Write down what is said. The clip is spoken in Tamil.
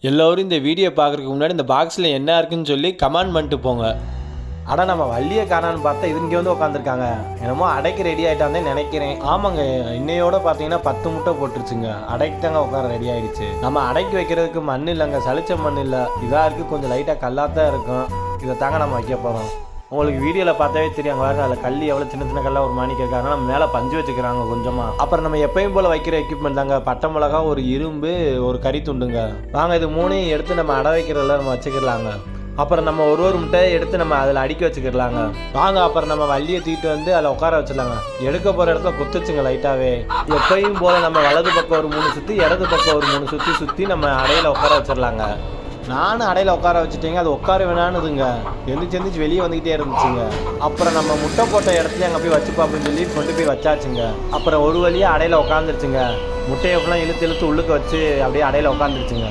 எல்லோரும் இந்த வீடியோ பார்க்குறதுக்கு முன்னாடி இந்த பாக்ஸில் என்ன இருக்குன்னு சொல்லி கமெண்ட் பண்ணிட்டு போங்க. ஆனால் நம்ம வள்ளியை காணான்னு பார்த்தா இது இங்கே வந்து உட்காந்துருக்காங்க. என்னமோ அடைக்கு ரெடி ஆகிட்டாந்தே நினைக்கிறேன். ஆமாங்க, இன்னையோட பார்த்தீங்கன்னா 10 முட்டை போட்டுருச்சுங்க. அடைக்கு தாங்க உட்கார ரெடி ஆகிடுச்சு. நம்ம அடைக்கு வைக்கிறதுக்கு மண் இல்லைங்க, சளிச்ச மண் இல்லை, இதாக இருக்குது, கொஞ்சம் லைட்டாக கல்லாக தான் இருக்கும். இதை தாங்க நம்ம வைக்க போகிறோம். உங்களுக்கு வீடியோவில் பார்த்தாவே தெரியும் பாருங்க, அதில் கல் எவ்வளோ சின்ன சின்ன கல்லாக ஒரு மாணிக்க இருக்காங்க. நம்ம மேலே பஞ்சு வச்சுக்கிறாங்க கொஞ்சமாக. அப்புறம் நம்ம எப்பயும் போல் வைக்கிற எக்யூப்மெண்ட் தாங்க, பட்டை மிளகா, ஒரு இரும்பு, ஒரு கறி துண்டுங்க. வாங்க இது மூணையும் எடுத்து நம்ம அடை வைக்கிறதுல நம்ம வச்சுக்கலாங்க. அப்புறம் நம்ம ஒரு முட்டையை எடுத்து நம்ம அதில் அடுக்கி வச்சுக்கிடலாங்க. வாங்க அப்புறம் நம்ம வள்ளியை தூக்கிட்டு வந்து அதில் உட்கார வச்சிடலாங்க. எடுக்க போகிற இடத்துல குத்துச்சுங்க லைட்டாகவே. எப்பயும் போல் நம்ம வலது பக்கம் ஒரு 3 சுற்றி, இடது பக்கம் ஒரு 3 சுற்றி நம்ம அடையில் உட்கார வச்சிடலாங்க. நானும் அடையில் உட்கார வச்சுட்டேங்க. அது உட்கார வேணானுதுங்க, எந்திரிச்சு வெளியே வந்துக்கிட்டே இருந்துச்சுங்க. அப்புறம் நம்ம முட்டை போட்ட இடத்துல அங்கே போய் வச்சுப்போம் அப்படின்னு சொல்லி கொண்டு போய் வச்சாச்சுங்க. அப்புறம் ஒரு வழியாக அடையில் உட்காந்துருச்சுங்க. முட்டையை ஃபுல்லாக இழுத்து உள்ளுக்கு வச்சு அப்படியே அடையில் உட்காந்துருச்சுங்க.